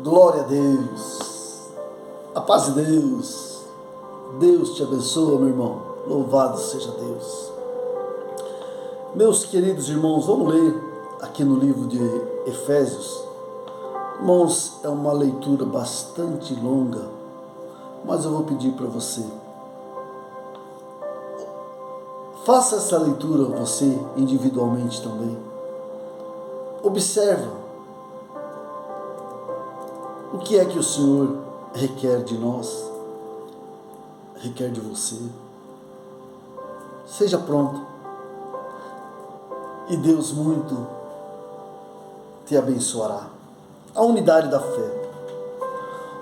Glória a Deus, a paz de Deus, Deus te abençoe, meu irmão, louvado seja Deus. Meus queridos irmãos, vamos ler aqui no livro de Efésios. Irmãos, é uma leitura bastante longa, mas eu vou pedir para você, faça essa leitura você individualmente também. Observa o que é que o Senhor requer de nós, requer de você. Seja pronto e Deus muito te abençoará. A unidade da fé.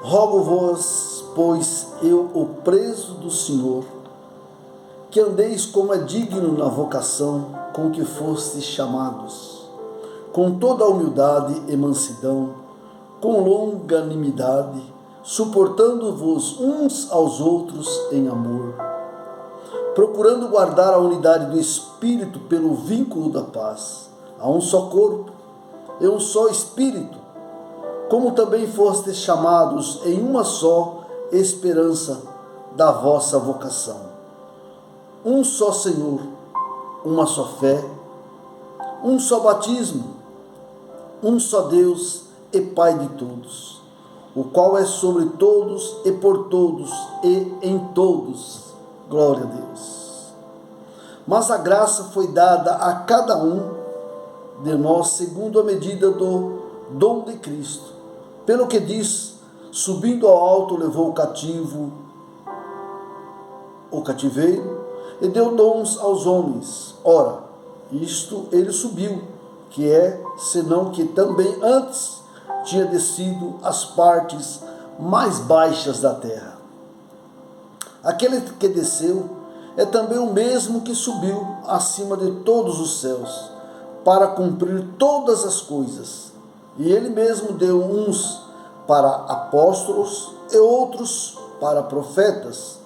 Rogo-vos, pois eu, o preso do Senhor, que andeis como é digno na vocação com que fostes chamados, com toda a humildade e mansidão, com longanimidade, suportando-vos uns aos outros em amor, procurando guardar a unidade do Espírito pelo vínculo da paz. Há um só corpo e um só Espírito, como também fostes chamados em uma só esperança da vossa vocação. Um só Senhor, uma só fé, um só batismo, um só Deus e Pai de todos, o qual é sobre todos e por todos e em todos. Glória a Deus. Mas a graça foi dada a cada um de nós segundo a medida do dom de Cristo. Pelo que diz, subindo ao alto levou o cativeiro e deu dons aos homens. Ora, isto ele subiu, que é, senão que também antes tinha descido às partes mais baixas da terra. Aquele que desceu é também o mesmo que subiu acima de todos os céus, para cumprir todas as coisas. E ele mesmo deu uns para apóstolos, e outros para profetas,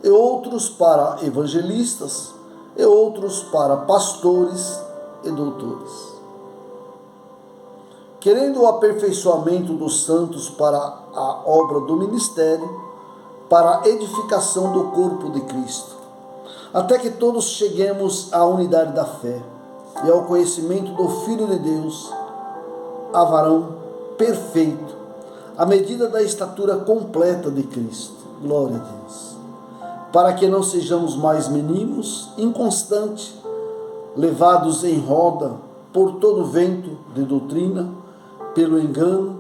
e outros para evangelistas, e outros para pastores e doutores, querendo o aperfeiçoamento dos santos para a obra do ministério, para a edificação do corpo de Cristo, até que todos cheguemos à unidade da fé e ao conhecimento do Filho de Deus, a varão perfeito, à medida da estatura completa de Cristo. Glória a Deus. Para que não sejamos mais meninos, inconstantes, levados em roda por todo vento de doutrina, pelo engano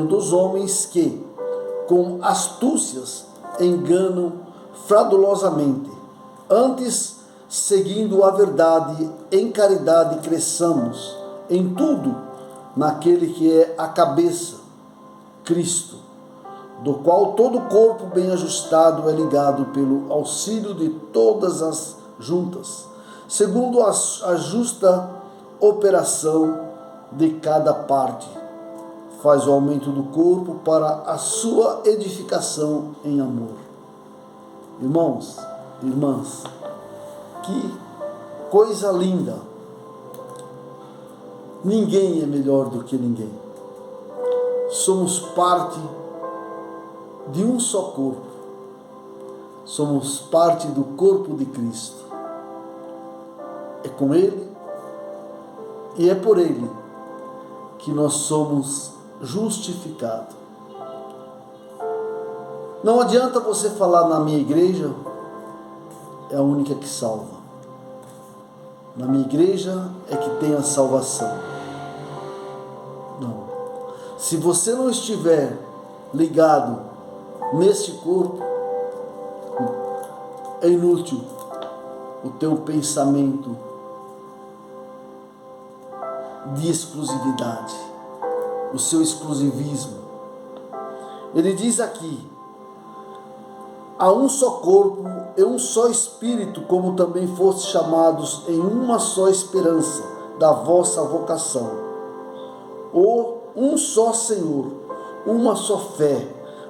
dos homens que, com astúcias, enganam fraudulosamente. Antes, seguindo a verdade, em caridade cresçamos em tudo naquele que é a cabeça, Cristo, do qual todo o corpo bem ajustado é ligado pelo auxílio de todas as juntas, segundo a justa operação de cada parte, faz o aumento do corpo para a sua edificação em amor. Irmãos, irmãs, que coisa linda! Ninguém é melhor do que ninguém. Somos parte de um só corpo. Somos parte do corpo de Cristo. É com Ele e é por Ele que nós somos justificados. Não adianta você falar na minha igreja é a única que salva. Na minha igreja é que tem a salvação. Não. Se você não estiver ligado neste corpo, é inútil o teu pensamento de exclusividade, o seu exclusivismo. Ele diz aqui: há um só corpo e um só Espírito, como também fostes chamados em uma só esperança da vossa vocação. Ou um só Senhor, uma só fé,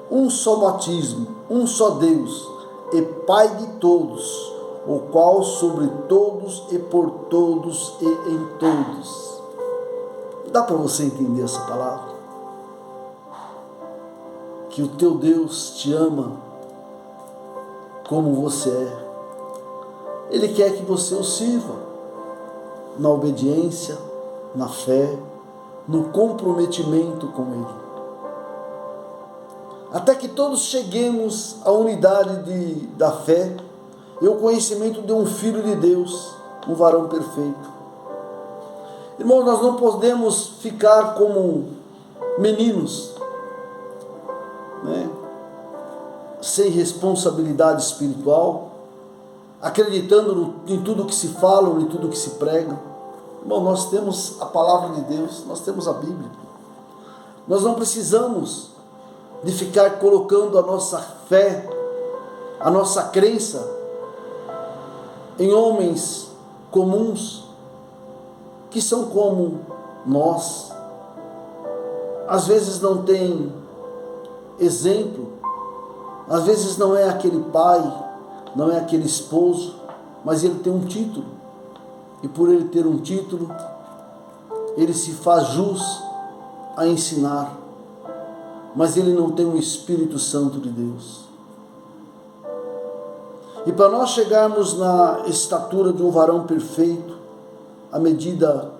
um só batismo, um só Deus e Pai de todos, o qual sobre todos e por todos e em todos. Dá para você entender essa palavra? que o teu Deus te ama como você é. Ele quer que você o sirva na obediência, na fé, no comprometimento com Ele. Até que todos cheguemos à unidade da fé e o conhecimento de um Filho de Deus, um varão perfeito. Irmãos, nós não podemos ficar como meninos, né? Sem responsabilidade espiritual, acreditando em tudo que se fala, em tudo que se prega. Irmão, nós temos a palavra de Deus, nós temos a Bíblia. Nós não precisamos de ficar colocando a nossa fé, a nossa crença em homens comuns, que são como nós. Às vezes não tem exemplo, às vezes não é aquele pai, não é aquele esposo, mas ele tem um título. E por ele ter um título, ele se faz jus a ensinar. Mas ele não tem o Espírito Santo de Deus. E para nós chegarmos na estatura de um varão perfeito, à medida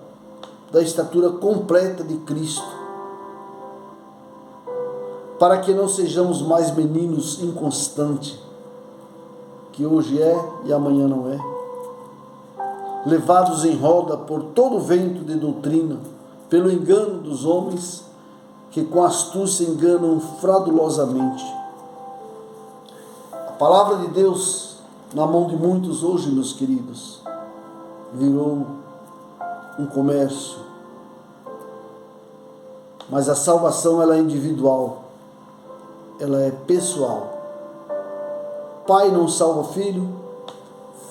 da estatura completa de Cristo, para que não sejamos mais meninos inconstantes, que hoje é e amanhã não é, levados em roda por todo o vento de doutrina, pelo engano dos homens, que com astúcia enganam fraudulosamente. A palavra de Deus, na mão de muitos hoje, meus queridos, virou um comércio. Mas a salvação, ela é individual, ela é pessoal. Pai não salva filho,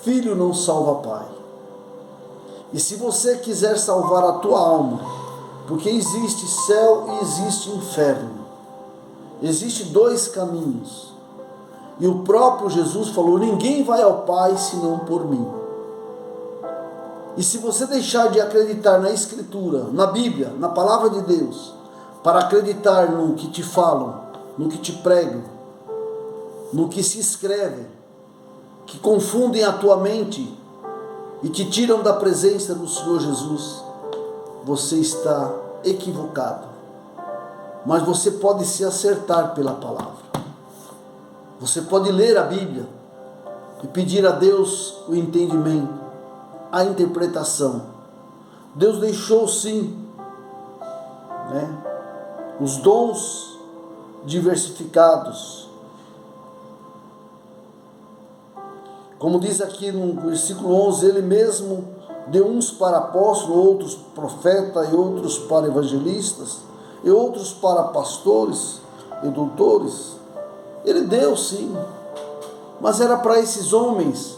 filho não salva pai. E se você quiser salvar a tua alma, porque existe céu e existe inferno, existem dois caminhos, e o próprio Jesus falou: ninguém vai ao Pai senão por mim. E se você deixar de acreditar na Escritura, na Bíblia, na Palavra de Deus, para acreditar no que te falam, no que te pregam, no que se escreve, que confundem a tua mente e te tiram da presença do Senhor Jesus, você está equivocado. Mas você pode se acertar pela palavra. Você pode ler a Bíblia e pedir a Deus o entendimento, a interpretação. Deus deixou sim, os dons diversificados. Como diz aqui no versículo 11, Ele mesmo deu uns para apóstolos, outros profetas, e outros para evangelistas, e outros para pastores e doutores. Ele deu sim, mas era para esses homens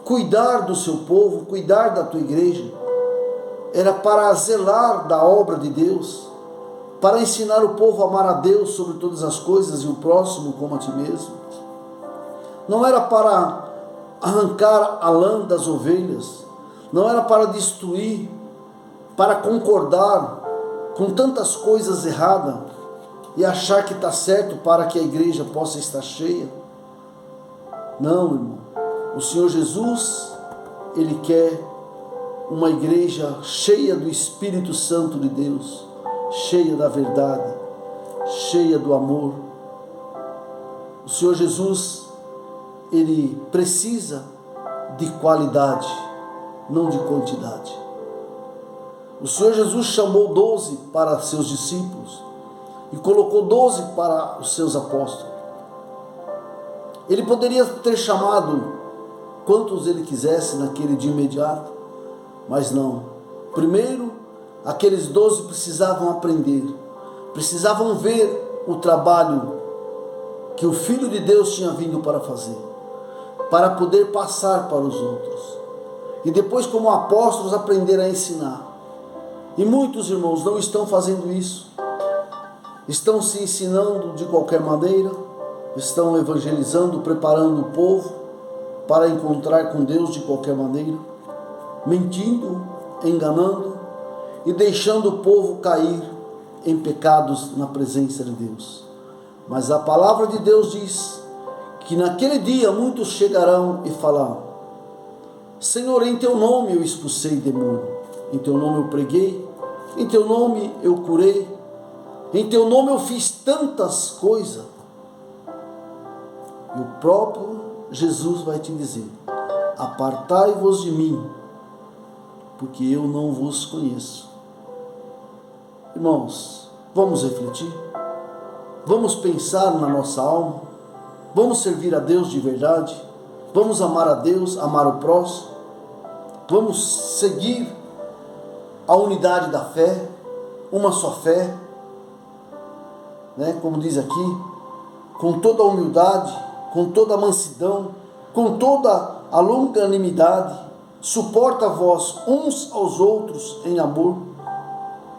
cuidar do seu povo, cuidar da tua igreja. Era para zelar da obra de Deus, para ensinar o povo a amar a Deus sobre todas as coisas e o próximo como a ti mesmo. Não era para arrancar a lã das ovelhas, não era para destruir, para concordar com tantas coisas erradas e achar que está certo para que a igreja possa estar cheia. Não, irmão. O Senhor Jesus, Ele quer uma igreja cheia do Espírito Santo de Deus, cheia da verdade, cheia do amor. O Senhor Jesus, Ele precisa de qualidade, não de quantidade. O Senhor Jesus chamou 12 para seus discípulos e colocou 12 para os seus apóstolos. Ele poderia ter chamado quantos ele quisesse naquele dia imediato, mas não. Primeiro, aqueles 12 precisavam aprender, precisavam ver o trabalho que o Filho de Deus tinha vindo para fazer, para poder passar para os outros. E depois, como apóstolos, aprender a ensinar. E muitos irmãos não estão fazendo isso. Estão se ensinando de qualquer maneira, estão evangelizando, preparando o povo para encontrar com Deus de qualquer maneira, mentindo, enganando e deixando o povo cair em pecados na presença de Deus. Mas a palavra de Deus diz que naquele dia muitos chegarão e falarão: Senhor, em teu nome eu expulsei demônio, em teu nome eu preguei, em teu nome eu curei, em teu nome eu fiz tantas coisas. E o próprio Jesus vai te dizer: apartai-vos de mim, porque eu não vos conheço. Irmãos, vamos refletir, vamos pensar na nossa alma, vamos servir a Deus de verdade, vamos amar a Deus, amar o próximo, vamos seguir a unidade da fé, uma só fé, né? Como diz aqui, com toda a humildade, com toda a mansidão, com toda a longanimidade, suporta vós uns aos outros em amor,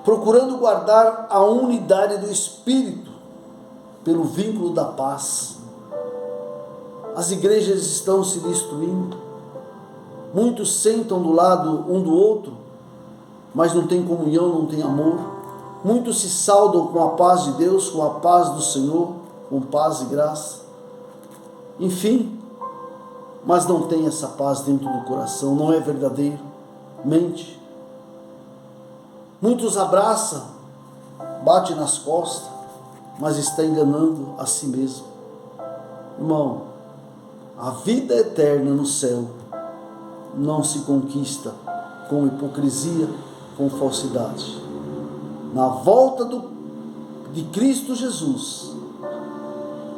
procurando guardar a unidade do Espírito pelo vínculo da paz. As igrejas estão se destruindo, muitos sentam do lado um do outro, mas não tem comunhão, não tem amor. Muitos se saudam com a paz de Deus, com a paz do Senhor, com paz e graça. Enfim, mas não tem essa paz dentro do coração, não é verdadeiro, mente. Muitos abraçam, batem nas costas, mas está enganando a si mesmo. Irmão, a vida eterna no céu não se conquista com hipocrisia, com falsidade. Na volta de Cristo Jesus,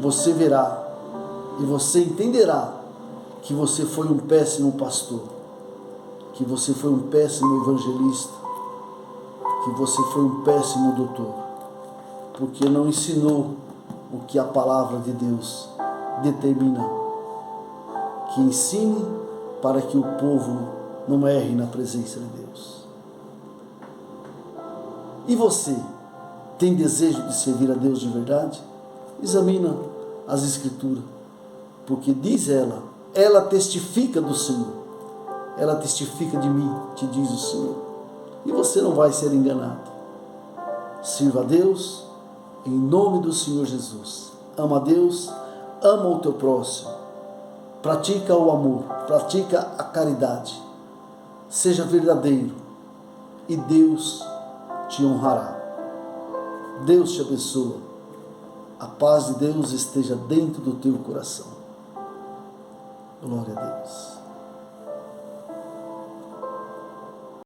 você verá e você entenderá que você foi um péssimo pastor, que você foi um péssimo evangelista, que você foi um péssimo doutor, porque não ensinou o que a palavra de Deus determina, que ensine para que o povo não erre na presença de Deus. E você tem desejo de servir a Deus de verdade? Examina as Escrituras, porque diz ela testifica do Senhor, ela testifica de mim, te diz o Senhor, e você não vai ser enganado. Sirva a Deus em nome do Senhor Jesus. Ama a Deus, ama o teu próximo, pratica o amor, pratica a caridade, seja verdadeiro e Deus te honrará. Deus te abençoa. A paz de Deus esteja dentro do teu coração. Glória a Deus.